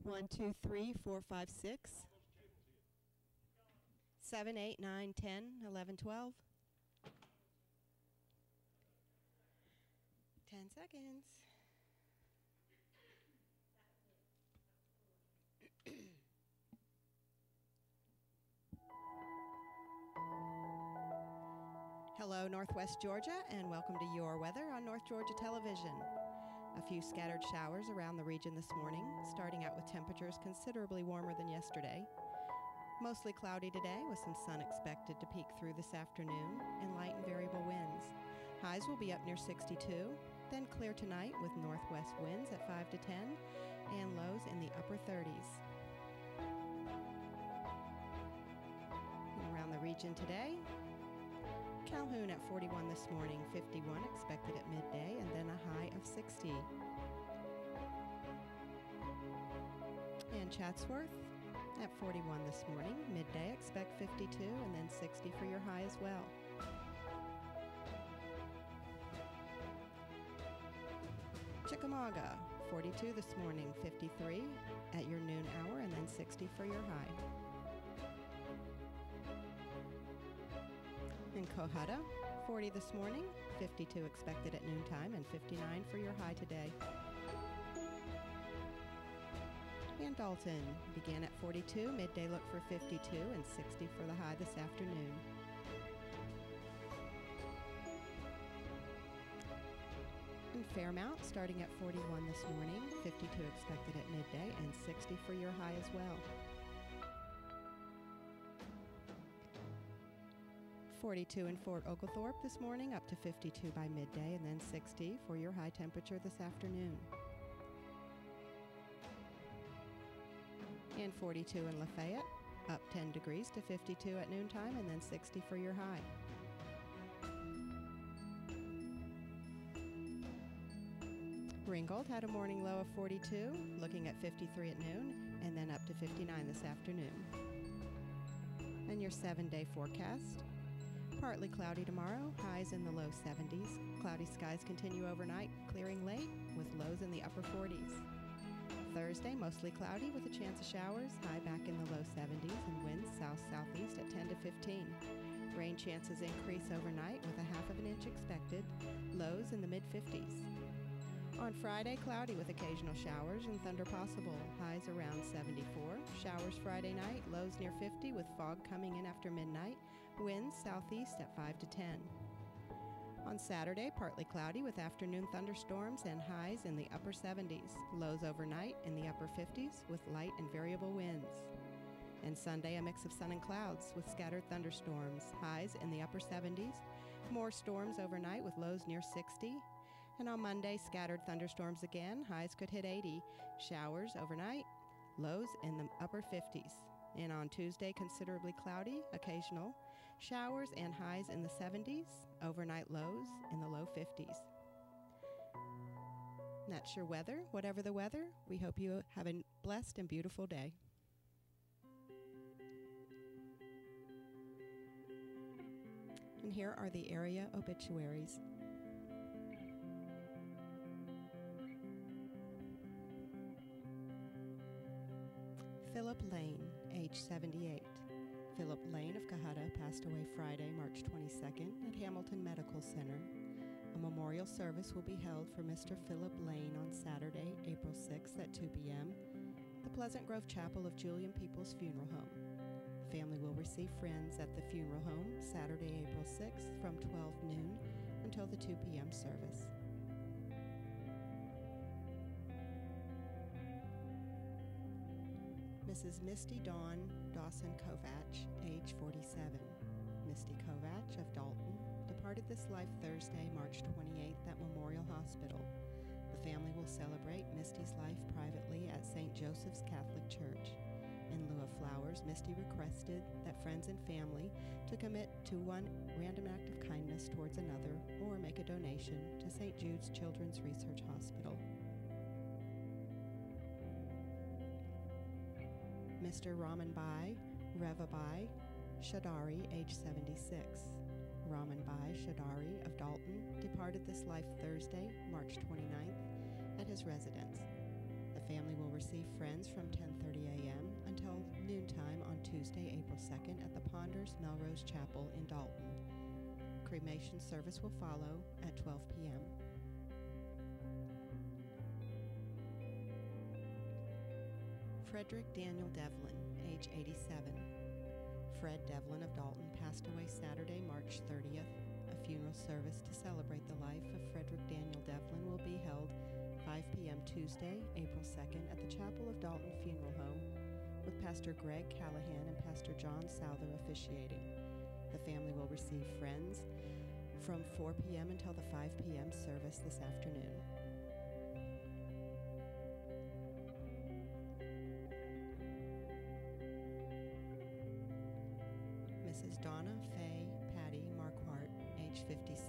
1, 2, 3, 4, 5, 6, 7, 8, 9, 10, 11, 12. 10 seconds. Hello, Northwest Georgia, and welcome to Your Weather on North Georgia Television. A few scattered showers around the region this morning, starting out with temperatures considerably warmer than yesterday. Mostly cloudy today, with some sun expected to peek through this afternoon, and light and variable winds. Highs will be up near 62, then clear tonight with northwest winds at 5 to 10, and lows in the upper 30s. And around the region today, Calhoun at 41 this morning, 51 expected at midday, and then a high of 60. And Chatsworth at 41 this morning, midday expect 52, and then 60 for your high as well. Chickamauga, 42 this morning, 53 at your noon hour, and then 60 for your high. In Cohutta, 40 this morning, 52 expected at noontime, and 59 for your high today. And Dalton began at 42, midday look for 52, and 60 for the high this afternoon. In Fairmount, starting at 41 this morning, 52 expected at midday, and 60 for your high as well. 42 in Fort Oglethorpe this morning, up to 52 by midday, and then 60 for your high temperature this afternoon. And 42 in Lafayette, up 10 degrees to 52 at noontime, and then 60 for your high. Ringgold had a morning low of 42, looking at 53 at noon, and then up to 59 this afternoon. And your 7-day forecast. Partly cloudy tomorrow, highs in the low 70s. Cloudy skies continue overnight, clearing late with lows in the upper 40s. Thursday, mostly cloudy with a chance of showers, high back in the low 70s, and winds south-southeast at 10 to 15. Rain chances increase overnight with a half of an inch expected, lows in the mid-50s. On Friday, cloudy with occasional showers and thunder possible, highs around 74. Showers Friday night, lows near 50 with fog coming in after midnight, winds southeast at 5 to 10. On Saturday, partly cloudy with afternoon thunderstorms and highs in the upper 70s, lows overnight in the upper 50s with light and variable winds. And Sunday, a mix of sun and clouds with scattered thunderstorms, highs in the upper 70s, more storms overnight with lows near 60. And on Monday, scattered thunderstorms again, highs could hit 80, showers overnight, lows in the upper 50s. And on Tuesday, considerably cloudy, occasional, showers and highs in the 70s, overnight lows in the low 50s. That's your weather. Whatever the weather, we hope you have a blessed and beautiful day. And here are the area obituaries. Philip Lane, age 78. Philip Lane of Cohutta passed away Friday, March 22nd at Hamilton Medical Center. A memorial service will be held for Mr. Philip Lane on Saturday, April 6th at 2 p.m. at the Pleasant Grove Chapel of Julian Peoples Funeral Home. The family will receive friends at the funeral home Saturday, April 6th from 12 noon until the 2 p.m. service. Mrs. Misty Dawn Dawson Kovach, age 47. Misty Kovach of Dalton departed this life Thursday, March 28th at Memorial Hospital. The family will celebrate Misty's life privately at St. Joseph's Catholic Church. In lieu of flowers, Misty requested that friends and family to commit to one random act of kindness towards another or make a donation to St. Jude's Children's Research Hospital. Mr. Ramanbai Revabai Shadari, age 76. Ramanbai Shadari of Dalton departed this life Thursday, March 29th, at his residence. The family will receive friends from 10:30 a.m. until noontime on Tuesday, April 2nd at the Ponders Melrose Chapel in Dalton. Cremation service will follow at 12 p.m. Frederick Daniel Devlin, age 87. Fred Devlin of Dalton passed away Saturday, March 30th. A funeral service to celebrate the life of Frederick Daniel Devlin will be held 5 p.m. Tuesday, April 2nd at the Chapel of Dalton Funeral Home, with Pastor Greg Callahan and Pastor John Souther officiating. The family will receive friends from 4 p.m. until the 5 p.m. service this afternoon. Mrs. Donna Faye Patty Marquardt, age 56.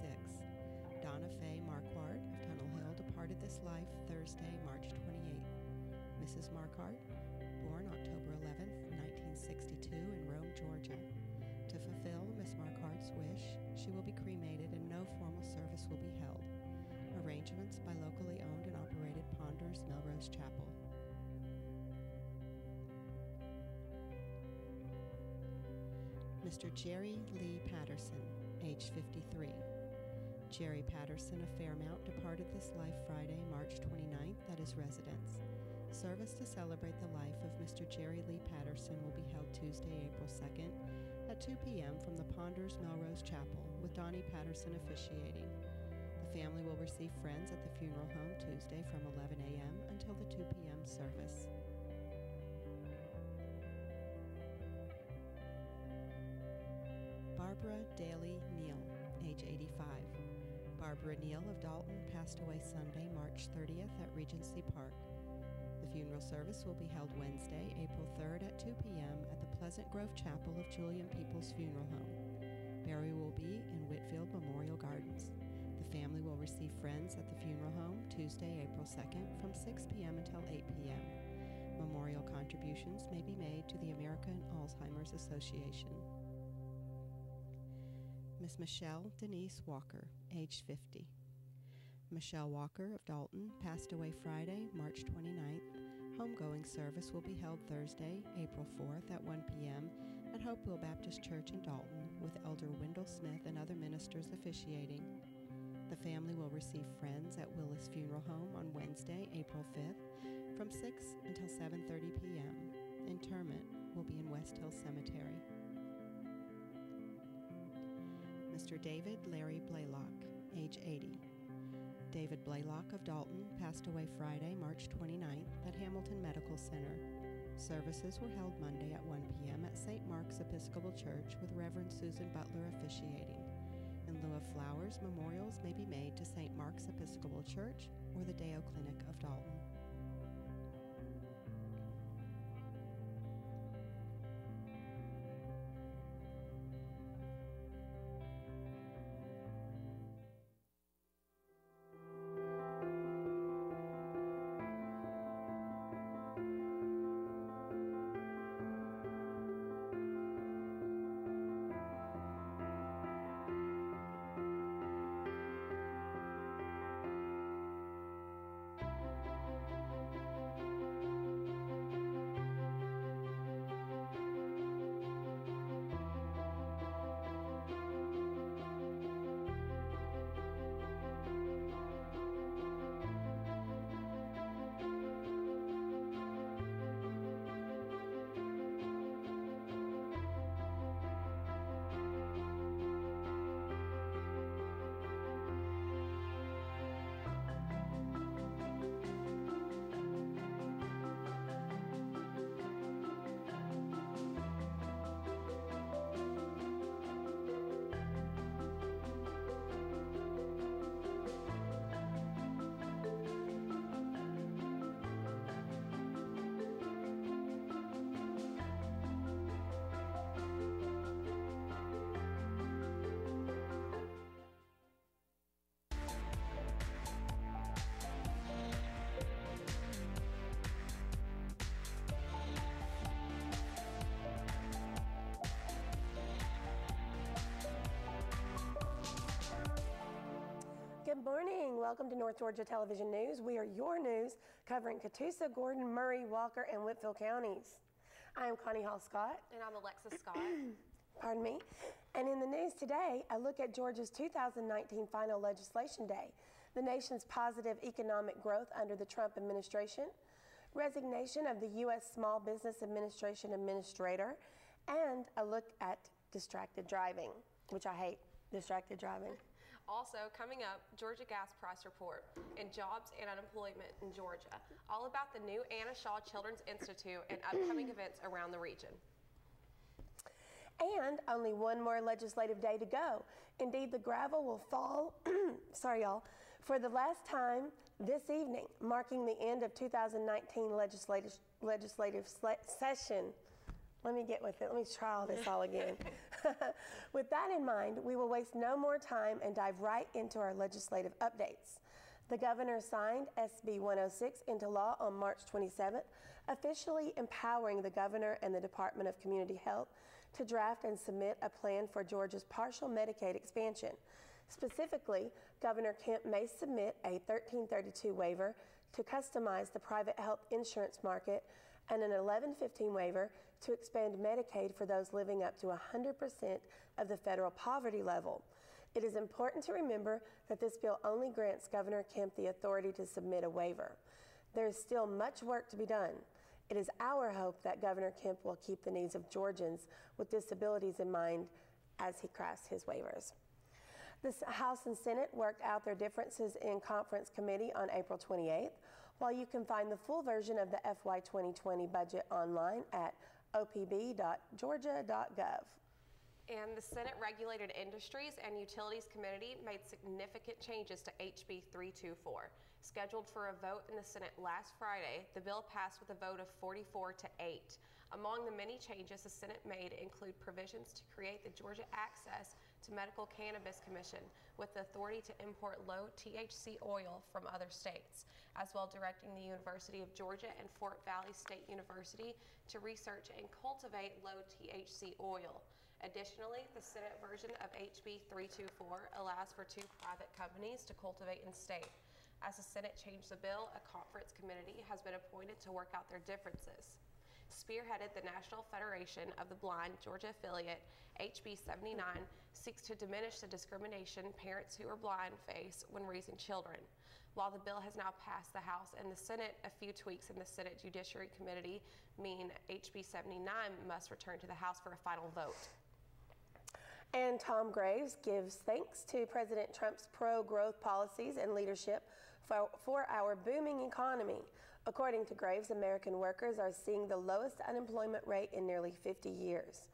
Donna Faye Marquardt of Tunnel Hill departed this life Thursday, March 28th. Mrs. Marquardt, born October 11th, 1962 in Rome, Georgia. To fulfill Miss Marquardt's wish, she will be cremated and no formal service will be held. Arrangements by locally owned and operated Ponders Melrose Chapel. Mr. Jerry Lee Patterson, age 53. Jerry Patterson of Fairmount departed this life Friday, March 29th at his residence. Service to celebrate the life of Mr. Jerry Lee Patterson will be held Tuesday, April 2nd at 2 p.m. from the Ponders Melrose Chapel, with Donnie Patterson officiating. The family will receive friends at the funeral home Tuesday from 11 a.m. until the 2 p.m. service. Barbara Daly Neal, age 85. Barbara Neal of Dalton passed away Sunday, March 30th at Regency Park. The funeral service will be held Wednesday, April 3rd at 2 p.m. at the Pleasant Grove Chapel of Julian Peoples Funeral Home. Burial will be in Whitfield Memorial Gardens. The family will receive friends at the funeral home Tuesday, April 2nd from 6 p.m. until 8 p.m. Memorial contributions may be made to the American Alzheimer's Association. Miss Michelle Denise Walker, age 50. Michelle Walker of Dalton passed away Friday, March 29th. Homegoing service will be held Thursday, April 4th at 1 p.m. at Hopewell Baptist Church in Dalton, with Elder Wendell Smith and other ministers officiating. The family will receive friends at Willis Funeral Home on Wednesday, April 5th from 6 until 7:30 p.m. Interment will be in West Hill Cemetery. Mr. David Larry Blaylock, age 80. David Blaylock of Dalton passed away Friday, March 29th at Hamilton Medical Center. Services were held Monday at 1 p.m. at St. Mark's Episcopal Church with Reverend Susan Butler officiating. In lieu of flowers, memorials may be made to St. Mark's Episcopal Church or the Deo Clinic of Dalton. Good morning. welcome to North Georgia Television News. We are your news covering Catoosa, Gordon, Murray, Walker, and Whitfield counties. I am Connie Hall Scott. And I'm Alexis Scott. Pardon me. And in the news today, a look at Georgia's 2019 final legislation day, the nation's positive economic growth under the Trump administration, resignation of the U.S. Small Business Administration Administrator, and a look at distracted driving, which I hate, distracted driving. Also, coming up, Georgia Gas Price Report and jobs and unemployment in Georgia. All about the new Anna Shaw Children's Institute and upcoming events around the region. And only one more legislative day to go. Indeed, the gavel will fall, sorry y'all, for the last time this evening, marking the end of 2019 legislative session. Let me get with it. Let me try all this all again. With that in mind, we will waste no more time and dive right into our legislative updates. The governor signed SB 106 into law on March 27th, officially empowering the governor and the Department of Community Health to draft and submit a plan for Georgia's partial Medicaid expansion. Specifically, Governor Kemp may submit a 1332 waiver to customize the private health insurance market and an 1115 waiver to expand Medicaid for those living up to 100% of the federal poverty level. It is important to remember that this bill only grants Governor Kemp the authority to submit a waiver. There is still much work to be done. It is our hope that Governor Kemp will keep the needs of Georgians with disabilities in mind as he crafts his waivers. The House and Senate worked out their differences in conference committee on April 28th, while you can find the full version of the FY 2020 budget online at opb.georgia.gov. And the Senate Regulated Industries and Utilities Committee made significant changes to HB 324. Scheduled for a vote in the Senate last Friday, the bill passed with a vote of 44-8. Among the many changes the Senate made include provisions to create the Georgia Access to Medical Cannabis Commission with the authority to import low THC oil from other states, as well directing the University of Georgia and Fort Valley State University to research and cultivate low THC oil. Additionally, the Senate version of HB 324 allows for 2 private companies to cultivate in state. As the Senate changed the bill, a conference committee has been appointed to work out their differences. Spearheaded the National Federation of the Blind Georgia affiliate, HB 79 seeks to diminish the discrimination parents who are blind face when raising children. While the bill has now passed the House and the Senate, a few tweaks in the Senate Judiciary Committee mean HB 79 must return to the House for a final vote. And Tom Graves gives thanks to President Trump's pro-growth policies and leadership for our booming economy. According to Graves, American workers are seeing the lowest unemployment rate in nearly 50 years.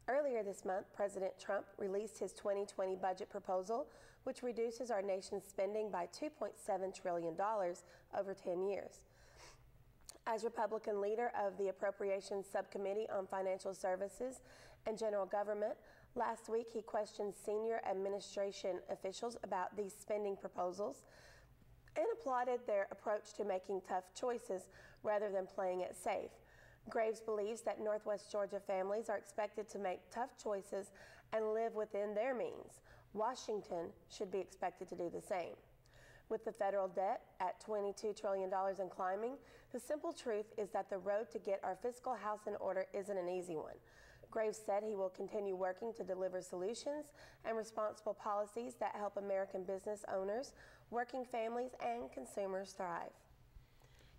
Earlier this month, President Trump released his 2020 budget proposal, which reduces our nation's spending by $2.7 trillion over 10 years. As Republican leader of the Appropriations Subcommittee on Financial Services and General Government, last week he questioned senior administration officials about these spending proposals and applauded their approach to making tough choices rather than playing it safe. Graves believes that Northwest Georgia families are expected to make tough choices and live within their means. Washington should be expected to do the same. With the federal debt at $22 trillion and climbing, the simple truth is that the road to get our fiscal house in order isn't an easy one. Graves said he will continue working to deliver solutions and responsible policies that help American business owners, working families, and consumers thrive.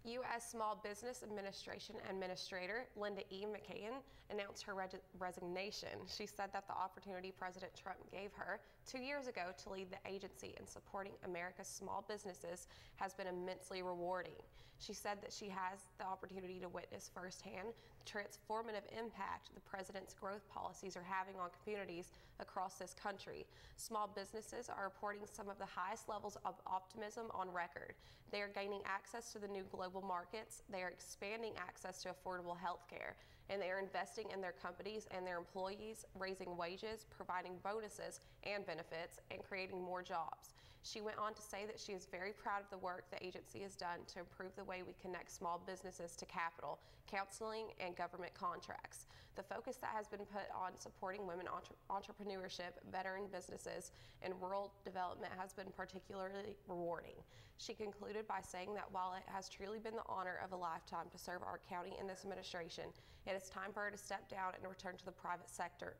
U.S. Small Business Administration Administrator Linda E. McCann announced her resignation. She said that the opportunity President Trump gave her 2 years ago to lead the agency in supporting America's small businesses has been immensely rewarding. She said that she has the opportunity to witness firsthand the transformative impact the president's growth policies are having on communities across this country. Small businesses are reporting some of the highest levels of optimism on record. They are gaining access to the new global markets, they are expanding access to affordable health care, and they are investing in their companies and their employees, raising wages, providing bonuses and benefits, and creating more jobs. She went on to say that she is very proud of the work the agency has done to improve the way we connect small businesses to capital, counseling, and government contracts. The focus that has been put on supporting women entrepreneurship, veteran businesses, and rural development has been particularly rewarding. She concluded by saying that while it has truly been the honor of a lifetime to serve our county in this administration, it is time for her to step down and return to the private sector.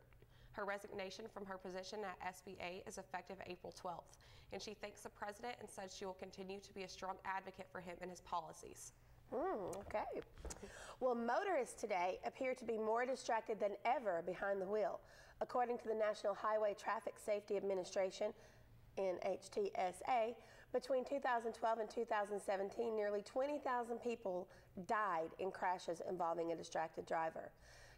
Her resignation from her position at SBA is effective April 12th, and she thanks the president and said she will continue to be a strong advocate for him and his policies. Okay. Well, motorists today appear to be more distracted than ever behind the wheel. According to the National Highway Traffic Safety Administration, NHTSA, between 2012 and 2017, nearly 20,000 people died in crashes involving a distracted driver.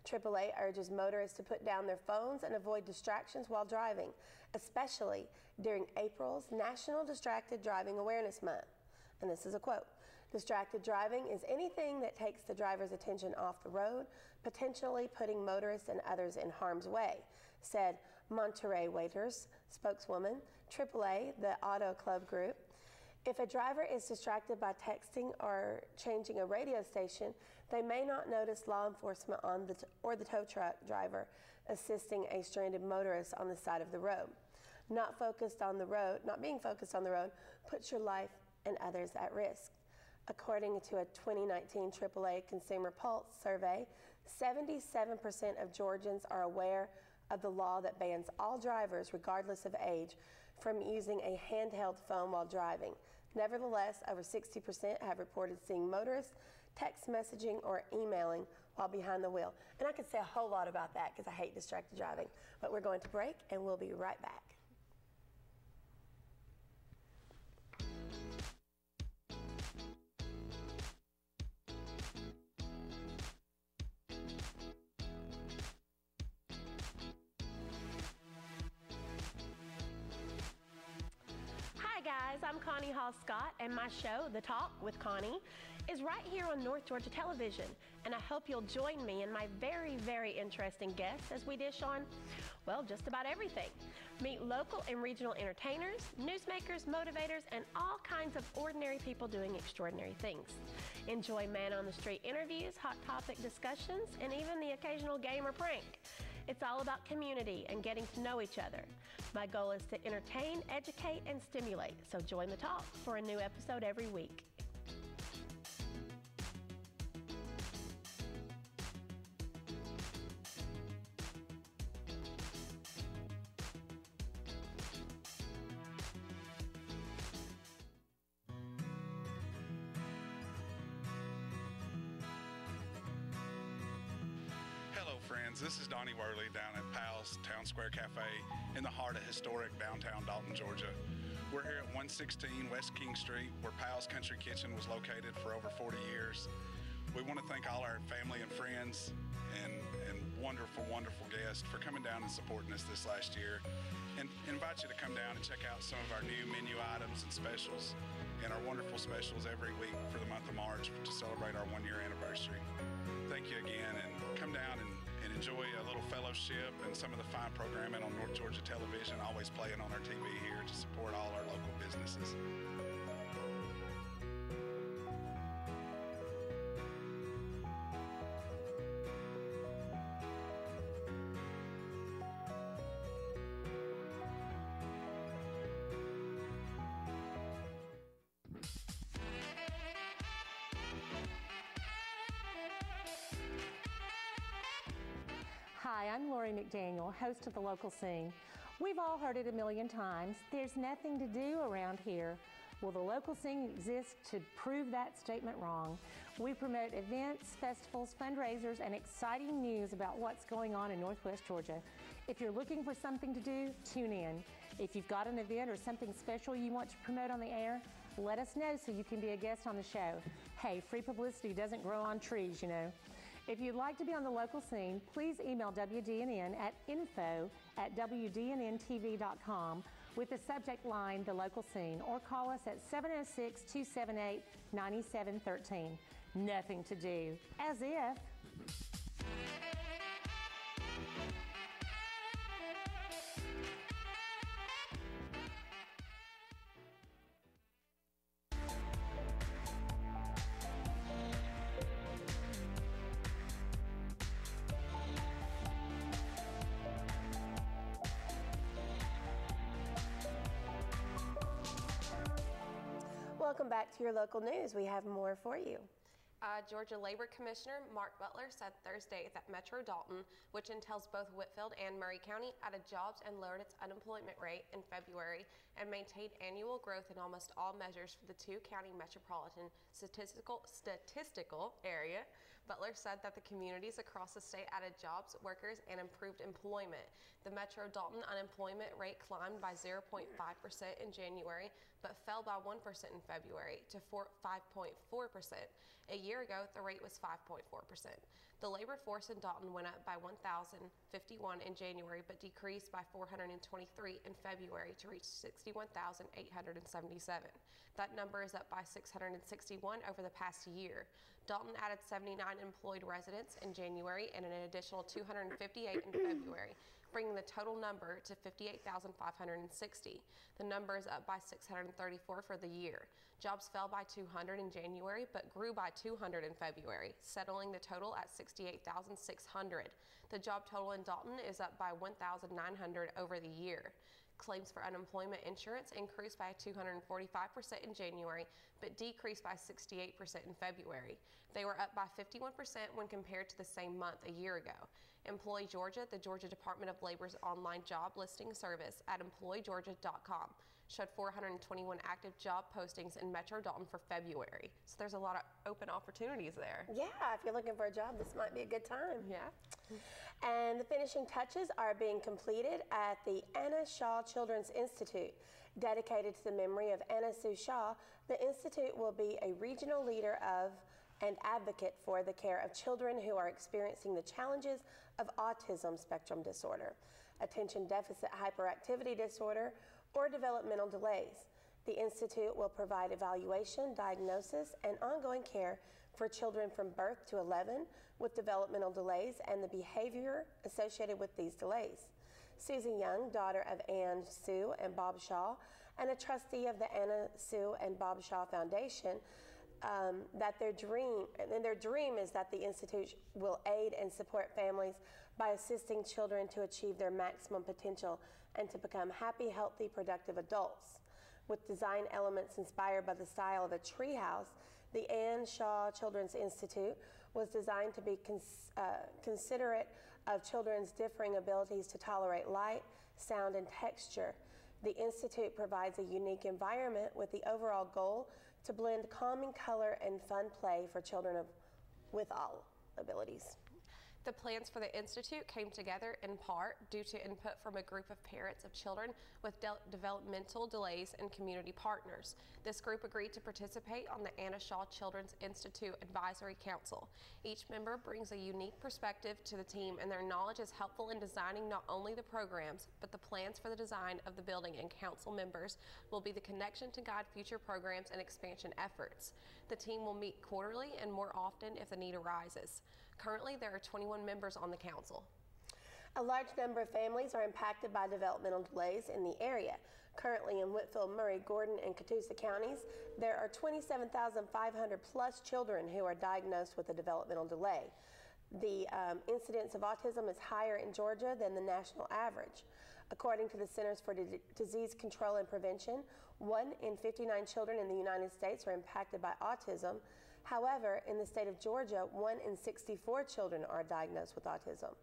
AAA urges motorists to put down their phones and avoid distractions while driving, especially during April's National Distracted Driving Awareness Month. And this is a quote: "Distracted driving is anything that takes the driver's attention off the road, potentially putting motorists and others in harm's way," said Monterey Waiters spokeswoman, AAA, the Auto Club Group. If a driver is distracted by texting or changing a radio station, they may not notice law enforcement or the tow truck driver assisting a stranded motorist on the side of the road. Not being focused on the road puts your life and others at risk. According to a 2019 AAA Consumer Pulse survey, 77% of Georgians are aware of the law that bans all drivers, regardless of age, from using a handheld phone while driving. Nevertheless, over 60% have reported seeing motorists text messaging or emailing while behind the wheel. And I could say a whole lot about that because I hate distracted driving. But we're going to break and we'll be right back. Guys, I'm Connie Hall Scott, and my show, The Talk with Connie, is right here on North Georgia Television, and I hope you'll join me and my very, very interesting guests as we dish on, well, just about everything. Meet local and regional entertainers, newsmakers, motivators, and all kinds of ordinary people doing extraordinary things. Enjoy man-on-the-street interviews, hot topic discussions, and even the occasional game or prank. It's all about community and getting to know each other. My goal is to entertain, educate, and stimulate, so join the talk for a new episode every week. This is Donnie Worley down at Powell's Town Square Cafe in the heart of historic downtown Dalton, Georgia. We're here at 116 West King Street, where Powell's Country Kitchen was located for over 40 years. We want to thank all our family and friends and wonderful, wonderful guests for coming down and supporting us this last year, and invite you to come down and check out some of our new menu items and specials and our wonderful specials every week for the month of March to celebrate our 1-year anniversary. Thank you again, and come down and enjoy a little fellowship and some of the fine programming on North Georgia Television, always playing on our TV here to support all our local businesses. Hi, I'm Lori McDaniel, host of The Local Scene. We've all heard it a million times. There's nothing to do around here. Well, The Local Scene exists to prove that statement wrong. We promote events, festivals, fundraisers, and exciting news about what's going on in Northwest Georgia. If you're looking for something to do, tune in. If you've got an event or something special you want to promote on the air, let us know so you can be a guest on the show. Hey, free publicity doesn't grow on trees, you know. If you'd like to be on The Local Scene, please email WDNN at info@WDNNTV.com with the subject line, The Local Scene, or call us at 706-278-9713. Nothing to do, as if. welcome back to your local news. We have more for you. Georgia Labor Commissioner Mark Butler said Thursday that Metro Dalton, which entails both Whitfield and Murray County, added jobs and lowered its unemployment rate in February and maintained annual growth in almost all measures for the two-county metropolitan statistical area. Butler said that the communities across the state added jobs, workers, and improved employment. The Metro Dalton unemployment rate climbed by 0.5% in January, but fell by 1% in February to 5.4%. A year ago, the rate was 5.4%. The labor force in Dalton went up by 1,051 in January, but decreased by 423 in February to reach 61,877. That number is up by 661 over the past year. Dalton added 79 employed residents in January and an additional 258 in February, bringing the total number to 58,560. The number is up by 634 for the year. Jobs fell by 200 in January, but grew by 200 in February, settling the total at 68,600. The job total in Dalton is up by 1,900 over the year. Claims for unemployment insurance increased by 245% in January, but decreased by 68% in February. They were up by 51% when compared to the same month a year ago. Employ Georgia, the Georgia Department of Labor's online job listing service at employgeorgia.com, showed 421 active job postings in Metro Dalton for February. So there's a lot of open opportunities there. Yeah, if you're looking for a job, this might be a good time. Yeah. And the finishing touches are being completed at the Anna Shaw Children's Institute. Dedicated to the memory of Anna Sue Shaw, the Institute will be a regional leader of and advocate for the care of children who are experiencing the challenges of autism spectrum disorder, attention deficit hyperactivity disorder, or developmental delays. The Institute will provide evaluation, diagnosis, and ongoing care for children from birth to 11 with developmental delays and the behavior associated with these delays. Susan Young, daughter of Ann Sue and Bob Shaw, and a trustee of the Anna Sue and Bob Shaw Foundation, their dream is that the Institute will aid and support families by assisting children to achieve their maximum potential and to become happy, healthy, productive adults. With design elements inspired by the style of a treehouse, the Ann Shaw Children's Institute was designed to be considerate of children's differing abilities to tolerate light, sound, and texture. The Institute provides a unique environment with the overall goal to blend calming color and fun play for children with all abilities. The plans for the Institute came together in part due to input from a group of parents of children with developmental delays and community partners. This group agreed to participate on the Anna Shaw Children's Institute Advisory Council. Each member brings a unique perspective to the team, and their knowledge is helpful in designing not only the programs, but the plans for the design of the building, and council members will be the connection to guide future programs and expansion efforts. The team will meet quarterly and more often if the need arises. Currently, there are 21 members on the council. A large number of families are impacted by developmental delays in the area. Currently in Whitfield, Murray, Gordon, and Catoosa counties, there are 27,500 plus children who are diagnosed with a developmental delay. The incidence of autism is higher in Georgia than the national average. According to the Centers for Disease Control and Prevention, 1 in 59 children in the United States are impacted by autism. However, in the state of Georgia, 1 in 64 children are diagnosed with autism.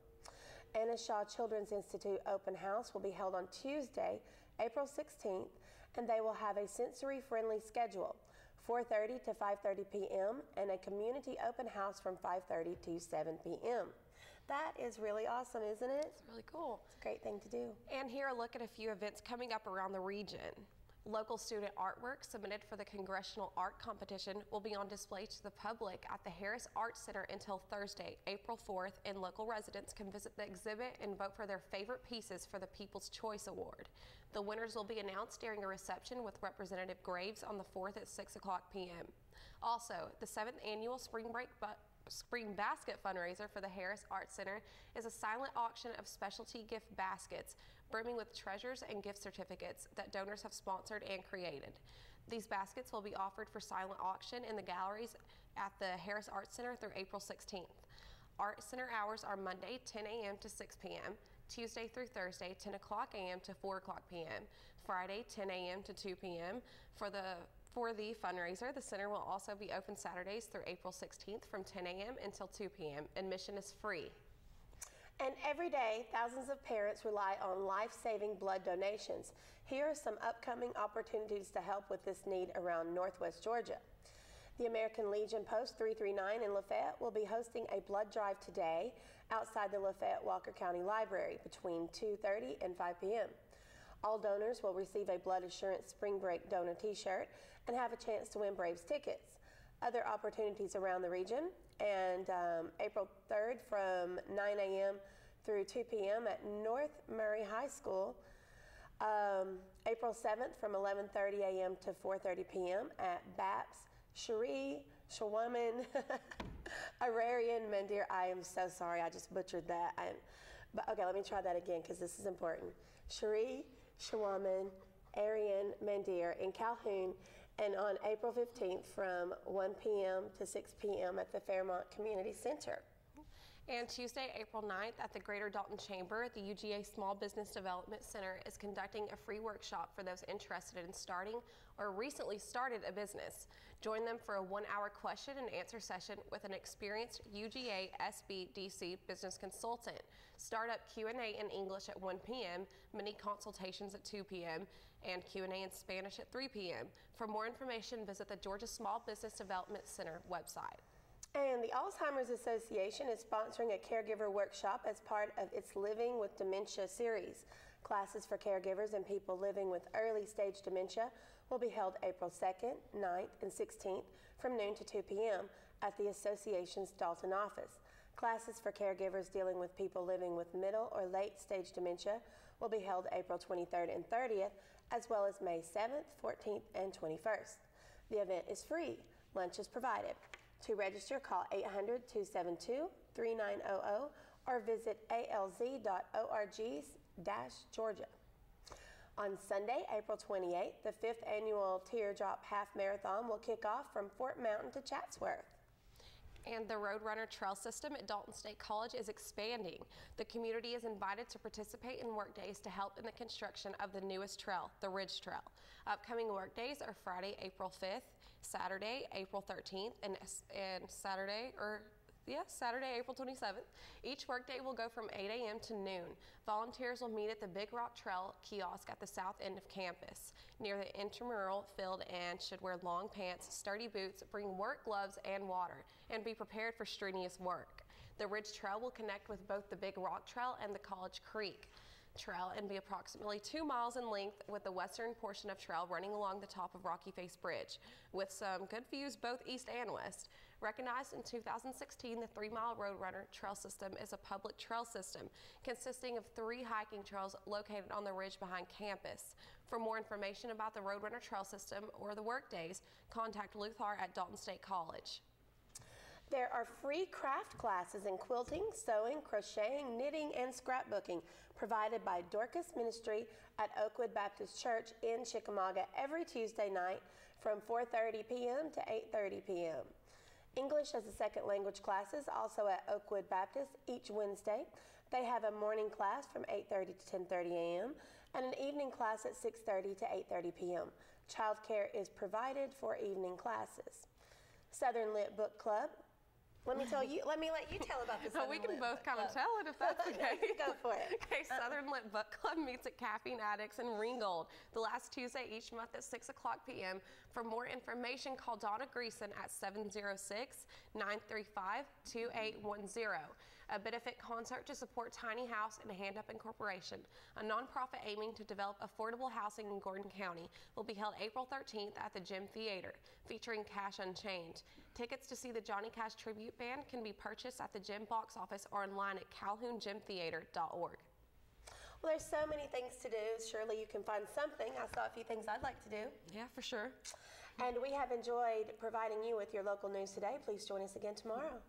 Anna Shaw Children's Institute open house will be held on Tuesday, April 16th, and they will have a sensory-friendly schedule, 4:30 to 5:30 p.m., and a community open house from 5:30 to 7 p.m. That is really awesome, isn't it? It's really cool. It's a great thing to do. And here a look at a few events coming up around the region. Local student artwork submitted for the Congressional Art Competition will be on display to the public at the Harris Art Center until Thursday, April 4th, and local residents can visit the exhibit and vote for their favorite pieces for the People's Choice Award. The winners will be announced during a reception with Representative Graves on the 4th at 6 o'clock p.m. Also, the 7th annual Spring Basket fundraiser for the Harris Art Center is a silent auction of specialty gift baskets brimming with treasures and gift certificates that donors have sponsored and created. These baskets will be offered for silent auction in the galleries at the Harris Art Center through April 16th. Art Center hours are Monday 10 a.m. to 6 p.m., Tuesday through Thursday 10 o'clock a.m. to 4 o'clock p.m., Friday 10 a.m. to 2 p.m. For the For the fundraiser, the center will also be open Saturdays through April 16th from 10 a.m. until 2 p.m. Admission is free. And every day, thousands of parents rely on life-saving blood donations. Here are some upcoming opportunities to help with this need around Northwest Georgia. The American Legion Post 339 in Lafayette will be hosting a blood drive today outside the Lafayette Walker County Library between 2:30 and 5 p.m. All donors will receive a Blood Assurance Spring Break donor t-shirt and have a chance to win Braves tickets. Other opportunities around the region, and April 3rd from 9 a.m. through 2 p.m. at North Murray High School. April 7th from 11:30 a.m. to 4:30 p.m. at BAPS Cherie Shawaman Ararian Mandir. I am so sorry, I just butchered that. But okay, let me try that again because this is important. Cherie Shawaman Aryan Mandir in Calhoun, and on April 15th from 1 p.m. to 6 p.m. at the Fairmont Community Center. And Tuesday, April 9th at the Greater Dalton Chamber, the UGA Small Business Development Center is conducting a free workshop for those interested in starting or recently started a business. Join them for a 1-hour question and answer session with an experienced UGA SBDC business consultant. Startup Q&A in English at 1 p.m., mini consultations at 2 p.m., and Q&A in Spanish at 3 p.m. For more information, visit the Georgia Small Business Development Center website. And the Alzheimer's Association is sponsoring a caregiver workshop as part of its Living with Dementia series. Classes for caregivers and people living with early stage dementia will be held April 2nd, 9th, and 16th from noon to 2 p.m. at the association's Dalton office. Classes for caregivers dealing with people living with middle or late stage dementia will be held April 23rd and 30th, as well as May 7th, 14th, and 21st. The event is free. Lunch is provided. To register, call 800-272-3900 or visit alz.org/Georgia. On Sunday, April 28th, the 5th annual Teardrop Half Marathon will kick off from Fort Mountain to Chatsworth. And the Roadrunner Trail System at Dalton State College is expanding. The community is invited to participate in work days to help in the construction of the newest trail, the Ridge Trail. Upcoming work days are Friday, April 5th, Saturday, April 13th, and Saturday, April 27th. Each workday will go from 8 a.m. to noon. Volunteers will meet at the Big Rock Trail kiosk at the south end of campus, near the intramural field, and should wear long pants, sturdy boots, bring work gloves and water, and be prepared for strenuous work. The Ridge Trail will connect with both the Big Rock Trail and the College Creek Trail and be approximately 2 miles in length, with the western portion of trail running along the top of Rocky Face Bridge, with some good views both east and west. Recognized in 2016, the 3-mile Roadrunner Trail System is a public trail system consisting of 3 hiking trails located on the ridge behind campus. For more information about the Roadrunner Trail System or the work days, contact Luthar at Dalton State College. There are free craft classes in quilting, sewing, crocheting, knitting, and scrapbooking provided by Dorcas Ministry at Oakwood Baptist Church in Chickamauga every Tuesday night from 4:30 p.m. to 8:30 p.m. English as a second language classes also at Oakwood Baptist each Wednesday. They have a morning class from 8:30 to 10:30 a.m. and an evening class at 6:30 to 8:30 p.m. Childcare is provided for evening classes. Southern Lit Book Club. Let me let you tell about this. We can both kind of tell it if that's okay. Go for it. Okay, Southern Lit Book Club meets at Caffeine Addicts in Ringgold the last Tuesday each month at 6 o'clock p.m. For more information, call Donna Greason at 706-935-2810. A benefit concert to support Tiny House and Hand Up Incorporation, a nonprofit aiming to develop affordable housing in Gordon County, will be held April 13th at the Gym Theater, featuring Cash Unchained. Tickets to see the Johnny Cash Tribute Band can be purchased at the Gym box office or online at calhoungymtheater.org. Well, there's so many things to do. Surely you can find something. I saw a few things I'd like to do. Yeah, for sure. And we have enjoyed providing you with your local news today. Please join us again tomorrow.